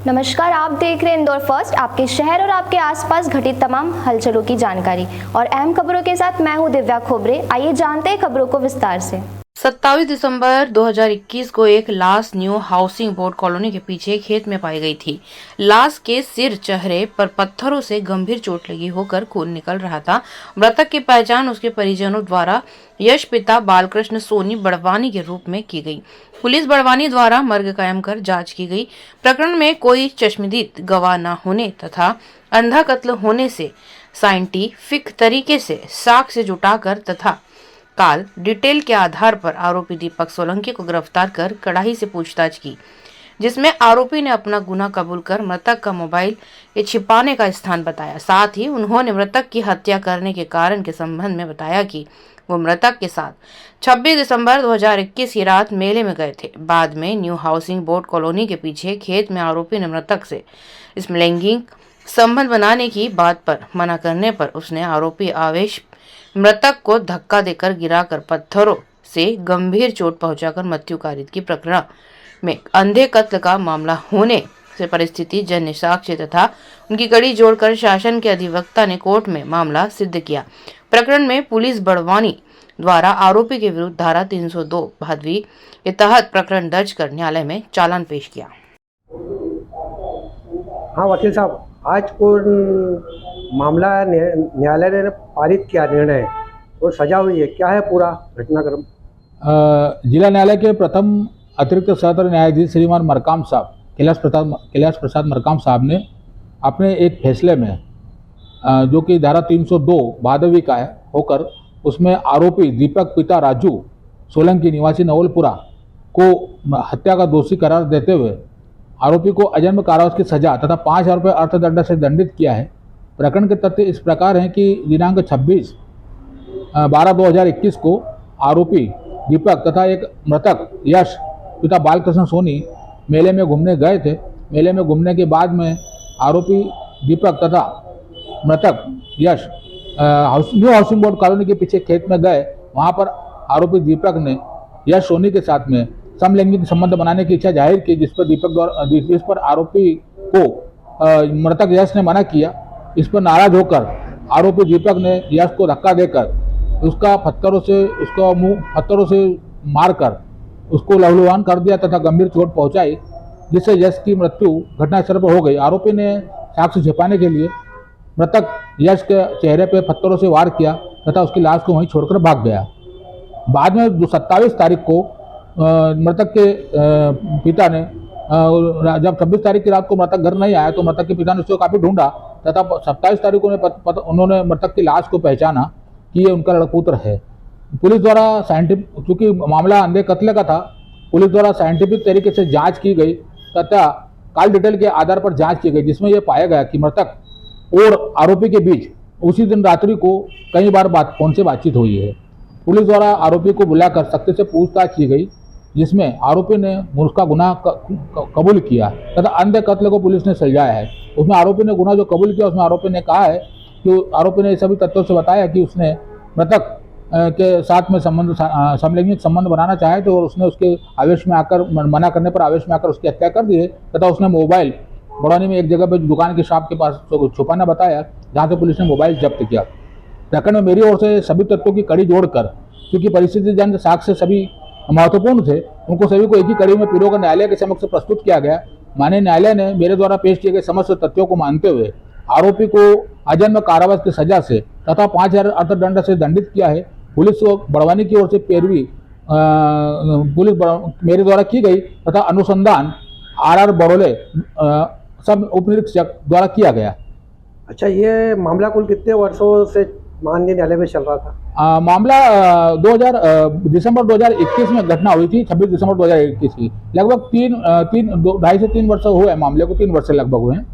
नमस्कार, आप देख रहे हैं इंदौर फर्स्ट, आपके शहर और आपके आसपास घटित तमाम हलचलों की जानकारी और अहम खबरों के साथ मैं हूं दिव्या खोबरे। आइए जानते हैं खबरों को विस्तार से। 27 दिसंबर 2021 को एक लाश न्यू हाउसिंग बोर्ड कॉलोनी के पीछे खेत में पाई गई थी। लाश के सिर चेहरे पर पत्थरों से गंभीर चोट लगी होकर खून निकल रहा था। मृतक की पहचान उसके परिजनों द्वारा यश पिता बालकृष्ण सोनी बड़वानी के रूप में की गई। पुलिस बड़वानी द्वारा मर्ग कायम कर जांच की गई। प्रकरण में कोई चश्मदीद गवाह न होने तथा अंधा कत्ल होने से साइंटिफिक तरीके से साक्ष्य जुटाकर तथा काल डिटेल के आधार पर आरोपी दीपक सोलंकी को गिरफ्तार कर कड़ाई से पूछताछ की, जिसमें आरोपी ने अपना गुनाह कबूल कर मृतक का मोबाइल के छिपाने का स्थान बताया। साथ ही उन्होंने मृतक की हत्या करने के कारण के संबंध में बताया कि वो मृतक के साथ 26 दिसंबर 2021 की रात मेले में गए थे। बाद में न्यू हाउसिंग बोर्ड कॉलोनी के पीछे खेत में आरोपी ने मृतक से इस लैंगिक संबंध बनाने की बात पर मना करने पर उसने आरोपी आवेश मृतक को धक्का देकर गिराकर पत्थरों से गंभीर चोट पहुंचाकर मृत्यु कारित की। प्रकरण में अंधे कत्ल का मामला होने से परिस्थिति जन्य साक्ष्य तथा उनकी कड़ी जोड़कर शासन के अधिवक्ता ने कोर्ट में मामला सिद्ध किया। प्रकरण में पुलिस बड़वानी द्वारा आरोपी के विरुद्ध धारा 302 भादवी के तहत प्रकरण दर्ज कर न्यायालय में चालान पेश किया। हाँ वकील साहब, आज को मामला न्यायालय ने पारित किया निर्णय और सजा हुई है, क्या है पूरा घटनाक्रम? जिला न्यायालय के प्रथम अतिरिक्त सत्र न्यायाधीश श्रीमान मरकाम साहब कैलाश प्रसाद मरकाम साहब ने अपने एक फैसले में जो कि धारा 302 भादवी का है होकर उसमें आरोपी दीपक पिता राजू सोलंकी निवासी नवलपुरा को हत्या का दोषी करार देते हुए आरोपी को अजन्म कारावास की सजा तथा 5,000 रुपये अर्थदंड से दंडित किया है। प्रकरण के तथ्य इस प्रकार हैं कि दिनांक 26/12/2021 को आरोपी दीपक तथा एक मृतक यश पिता बालकृष्ण सोनी मेले में घूमने गए थे। मेले में घूमने के बाद में आरोपी दीपक तथा मृतक यश न्यू हाउसिंग बोर्ड कॉलोनी के पीछे खेत में गए। वहां पर आरोपी दीपक ने यश सोनी के साथ में समलैंगिक संबंध बनाने की इच्छा जाहिर की, जिस पर आरोपी को मृतक यश ने मना किया। इस पर नाराज होकर आरोपी दीपक ने यश को धक्का देकर उसका मुंह पत्थरों से मारकर उसको लहूलुहान कर दिया तथा गंभीर चोट पहुंचाई, जिससे यश की मृत्यु घटनास्थल पर हो गई। आरोपी ने साक्ष्य छिपाने के लिए मृतक यश के चेहरे पर पत्थरों से वार किया तथा उसकी लाश को वहीं छोड़कर भाग गया। बाद में 27 तारीख को मृतक के पिता ने जब 26 तारीख की रात को मृतक घर नहीं आया तो मृतक के पिता ने उसको काफ़ी ढूंढा तथा 27 तारीख को उन्होंने मृतक की लाश को पहचाना कि ये उनका लड़पुत्र है। पुलिस द्वारा चूँकि मामला अंधे कत्ल का था, पुलिस द्वारा साइंटिफिक तरीके से जांच की गई तथा काल डिटेल के आधार पर जांच की गई, जिसमें यह पाया गया कि मृतक और आरोपी के बीच उसी दिन रात्रि को कई बार फोन से बातचीत हुई है। पुलिस द्वारा आरोपी को बुलाकर सख्ती से पूछताछ की गई, जिसमें आरोपी ने उसका गुनाह कबूल किया तथा अंधे कत्ल को पुलिस ने सुलझाया है। उसमें आरोपी ने गुनाह जो कबूल किया उसमें आरोपी ने कहा है कि आरोपी ने सभी तथ्यों से बताया कि उसने मृतक के साथ में समलैंगिक संबंध बनाना चाहे तो उसने उसके आवेश में आकर मना करने पर आवेश में आकर उसकी हत्या कर दी है तथा उसने मोबाइल बड़ौनी में एक जगह पर दुकान की शॉप के पास छुपाना बताया, जहाँ से पुलिस ने मोबाइल जब्त किया। प्रकरण में मेरी ओर से सभी तथ्यों की कड़ी जोड़कर, क्योंकि परिस्थिति जन्य साक्ष्य सभी महत्वपूर्ण थे, उनको सभी को एक ही कड़ी में पीड़ों को न्यायालय के समक्ष प्रस्तुत किया गया। माननीय न्यायालय ने मेरे द्वारा पेश किए गए समस्त तथ्यों को मानते हुए आरोपी को आजन्म कारावास की सजा से तथा 5,000 अर्थदंड से दंडित किया है। पुलिस को बड़वानी की ओर से पैरवी मेरे द्वारा की गई तथा अनुसंधान RR बड़ोले सब उप निरीक्षक द्वारा किया गया। अच्छा, ये मामला कुल कितने वर्षों से माननीय न्यायालय में चल रहा था? मामला दिसंबर 2021 में घटना हुई थी, 26 दिसंबर 2021 की। लगभग 2.5 से 3 वर्ष हुए हैं मामले को, 3 वर्ष लगभग हुए हैं।